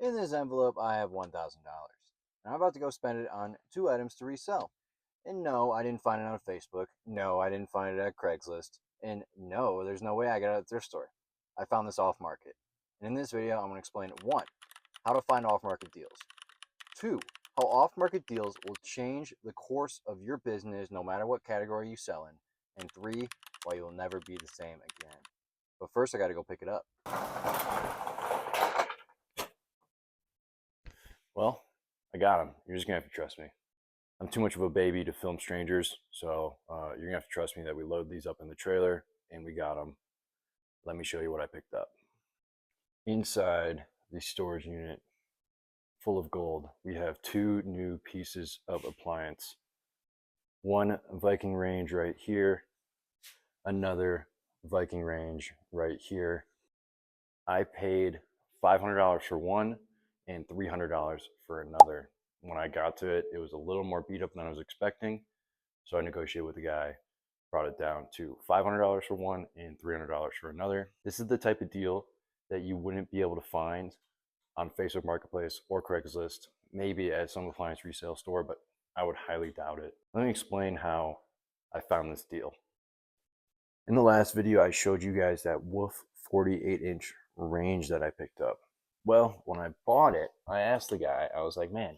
In this envelope, I have $1,000. And I'm about to go spend it on 2 items to resell. And no, I didn't find it on Facebook. No, I didn't find it at Craigslist. And no, there's no way I got it at a thrift store. I found this off market. And in this video, I'm going to explain 1, how to find off market deals. 2, how off market deals will change the course of your business no matter what category you sell in. And 3, why you'll never be the same again. But first, I got to go pick it up. Well, I got him. You're just going to have to trust me. I'm too much of a baby to film strangers, so you're going to have to trust me that we load these up in the trailer and we got them. Let me show you what I picked up. Inside the storage unit full of gold, we have 2 new pieces of appliance. One Viking range right here, another Viking range right here. I paid $500 for one and $300 for another. When I got to it, it was a little more beat up than I was expecting. So I negotiated with the guy, brought it down to $500 for one and $300 for another. This is the type of deal that you wouldn't be able to find on Facebook Marketplace or Craigslist, maybe at some appliance resale store, but I would highly doubt it. Let me explain how I found this deal. In the last video, I showed you guys that Wolf 48-inch range that I picked up. Well, when I bought it, I asked the guy, I was like, man,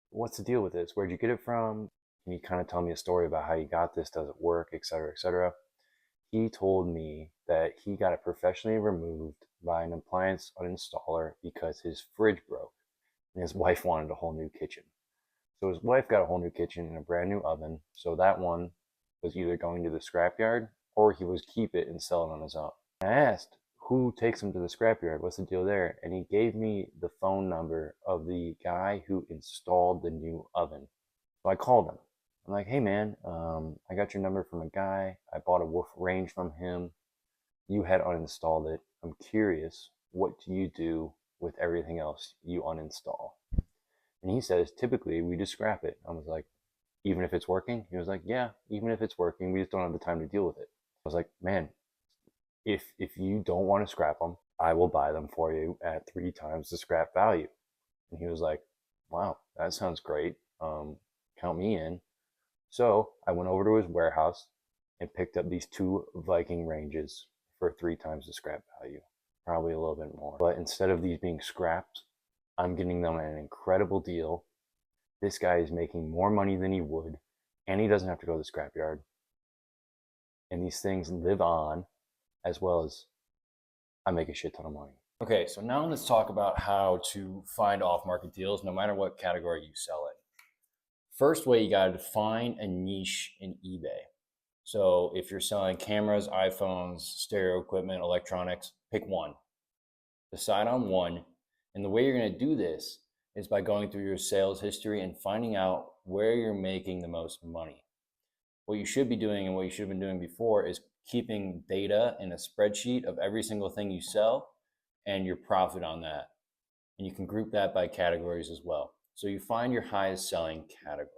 what's the deal with this? Where'd you get it from? Can you kind of tell me a story about how you got this? Does it work, etc., etc.? He told me that he got it professionally removed by an appliance uninstaller because his fridge broke and his wife wanted a whole new kitchen. So his wife got a whole new kitchen and a brand new oven. So that one was either going to the scrapyard or he was keep it and sell it on his own. I asked, who takes him to the scrapyard? What's the deal there? And he gave me the phone number of the guy who installed the new oven. So I called him. I'm like, hey man, I got your number from a guy. I bought a Wolf range from him. You had uninstalled it. I'm curious, what do you do with everything else you uninstall? And he says, typically we just scrap it. I was like, even if it's working? He was like, yeah, even if it's working, we just don't have the time to deal with it. I was like, man, if you don't want to scrap them, I will buy them for you at 3 times the scrap value. And he was like, wow, that sounds great. Count me in. So I went over to his warehouse and picked up these 2 Viking ranges for 3 times the scrap value, probably a little bit more. But instead of these being scrapped, I'm getting them at an incredible deal. This guy is making more money than he would, and he doesn't have to go to the scrapyard. And these things live on, as well as I make a shit ton of money. Okay, so now let's talk about how to find off-market deals, no matter what category you sell in. First way, you gotta define a niche in eBay. So if you're selling cameras, iPhones, stereo equipment, electronics, pick one. Decide on one. And the way you're gonna do this is by going through your sales history and finding out where you're making the most money. What you should be doing and what you should have been doing before is keeping data in a spreadsheet of every single thing you sell and your profit on that. And you can group that by categories as well. So you find your highest selling category.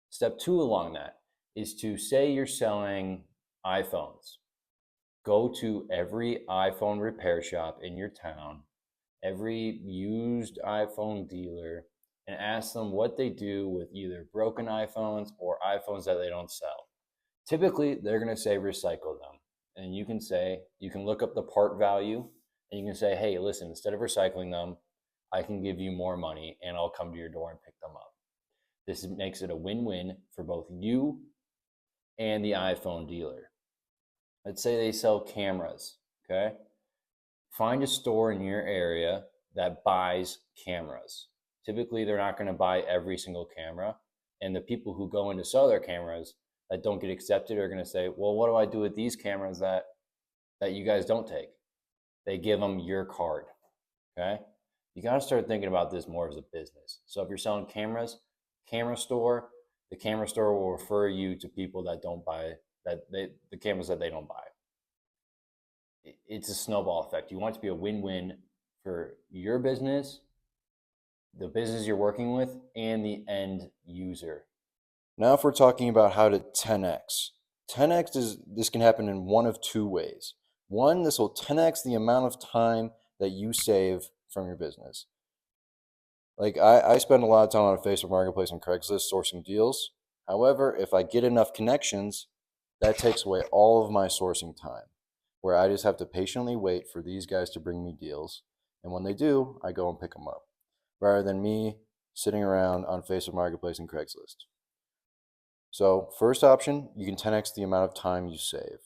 Step 2 along that is to say you're selling iPhones. Go to every iPhone repair shop in your town, every used iPhone dealer, and ask them what they do with either broken iPhones or iPhones that they don't sell. Typically, they're going to say recycle them. And you can look up the part value and you can say, hey, listen, instead of recycling them, I can give you more money and I'll come to your door and pick them up. This makes it a win-win for both you and the iPhone dealer. Let's say they sell cameras, okay? Find a store in your area that buys cameras. Typically, they're not going to buy every single camera. And the people who go in to sell their cameras that don't get accepted are going to say, well, what do I do with these cameras that you guys don't take? They give them your card, okay? You got to start thinking about this more as a business. So if you're selling cameras, the camera store will refer you to people that don't buy the cameras that they don't buy. It's a snowball effect. You want it to be a win-win for your business, the business you're working with, and the end user. Now, if we're talking about how to 10x, this can happen in one of 2 ways. One, this will 10x the amount of time that you save from your business. Like I spend a lot of time on Facebook Marketplace and Craigslist sourcing deals. However, if I get enough connections, that takes away all of my sourcing time, where I just have to patiently wait for these guys to bring me deals. And when they do, I go and pick them up, rather than me sitting around on Facebook Marketplace and Craigslist. So first option, you can 10x the amount of time you save.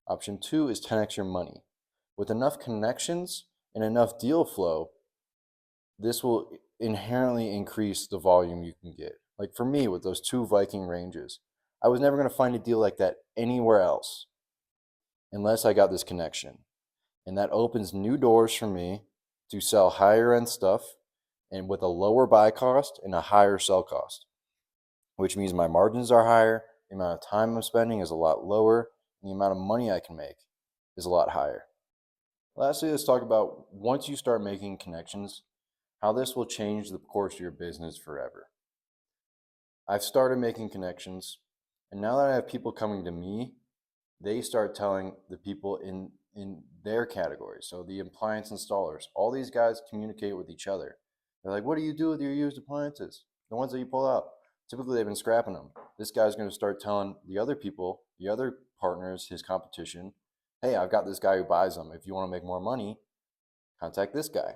Option 2 is 10x your money. With enough connections and enough deal flow, this will inherently increase the volume you can get. Like for me, with those 2 Viking ranges, I was never going to find a deal like that anywhere else unless I got this connection. And that opens new doors for me to sell higher end stuff and with a lower buy cost and a higher sell cost, which means my margins are higher, the amount of time I'm spending is a lot lower, and the amount of money I can make is a lot higher. Lastly, let's talk about once you start making connections, how this will change the course of your business forever. I've started making connections, and now that I have people coming to me, they start telling the people in their category. So the appliance installers, all these guys communicate with each other. They're like, what do you do with your used appliances? The ones that you pull out. Typically, they've been scrapping them. This guy's going to start telling the other people, the other partners, his competition, hey, I've got this guy who buys them. If you want to make more money, contact this guy.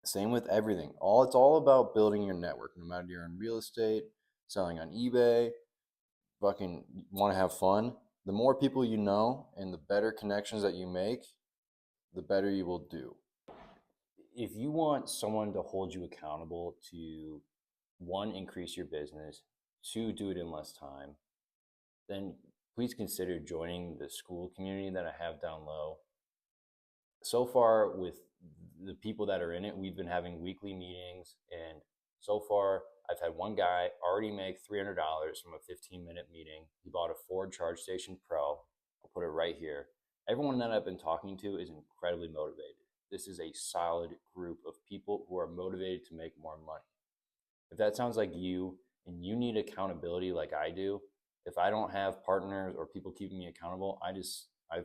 Same with everything. It's all about building your network. No matter you're in real estate, selling on eBay, fucking want to have fun. The more people you know and the better connections that you make, the better you will do. If you want someone to hold you accountable to, one, increase your business, two, do it in less time, then please consider joining the school community that I have down low. So far, with the people that are in it, we've been having weekly meetings, and so far I've had one guy already make $300 from a 15-minute meeting. He bought a Ford Charge Station Pro. I'll put it right here. Everyone that I've been talking to is incredibly motivated. This is a solid group of people who are motivated to make more money. If that sounds like you and you need accountability like I do, if I don't have partners or people keeping me accountable, I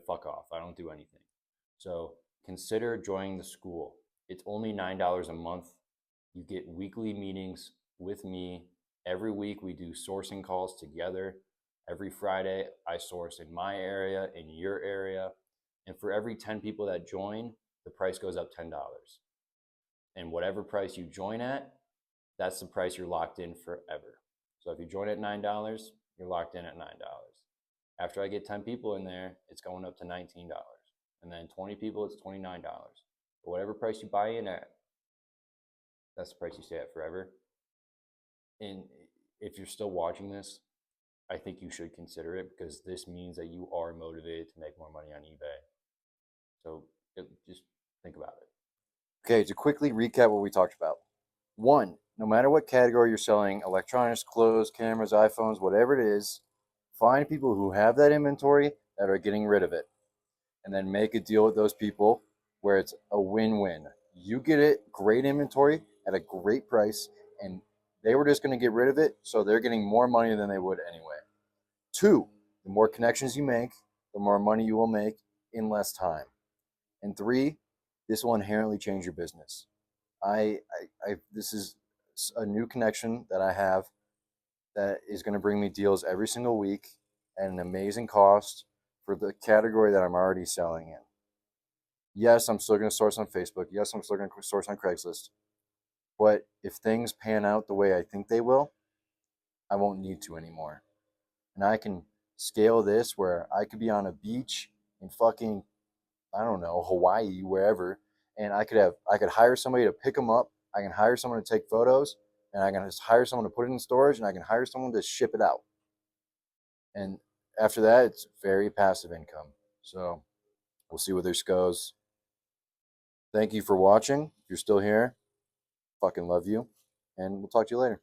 fuck off. I don't do anything. So consider joining the school. It's only $9 a month. You get weekly meetings with me. Every week we do sourcing calls together. Every Friday I source in my area, in your area. And for every 10 people that join, the price goes up $10. And whatever price you join at, that's the price you're locked in forever. So if you join at $9, you're locked in at $9. After I get 10 people in there, it's going up to $19. And then 20 people, it's $29. But whatever price you buy in at, that's the price you stay at forever. And if you're still watching this, I think you should consider it, because this means that you are motivated to make more money on eBay. So just think about it. Okay, to quickly recap what we talked about. 1, no matter what category you're selling, electronics, clothes, cameras, iPhones, whatever it is, find people who have that inventory that are getting rid of it, and then make a deal with those people where it's a win-win. You get it, great inventory at a great price, and they were just going to get rid of it, so they're getting more money than they would anyway. 2, the more connections you make, the more money you will make in less time. And 3, this will inherently change your business. This is a new connection that I have that is going to bring me deals every single week at an amazing cost for the category that I'm already selling in. Yes, I'm still going to source on Facebook. Yes, I'm still going to source on Craigslist. But if things pan out the way I think they will, I won't need to anymore. And I can scale this where I could be on a beach in fucking, I don't know, Hawaii, wherever, and I could hire somebody to pick them up. I can hire someone to take photos, and I can just hire someone to put it in storage, and I can hire someone to ship it out. And after that, it's very passive income. So we'll see where this goes. Thank you for watching. If you're still here, fucking love you, and we'll talk to you later.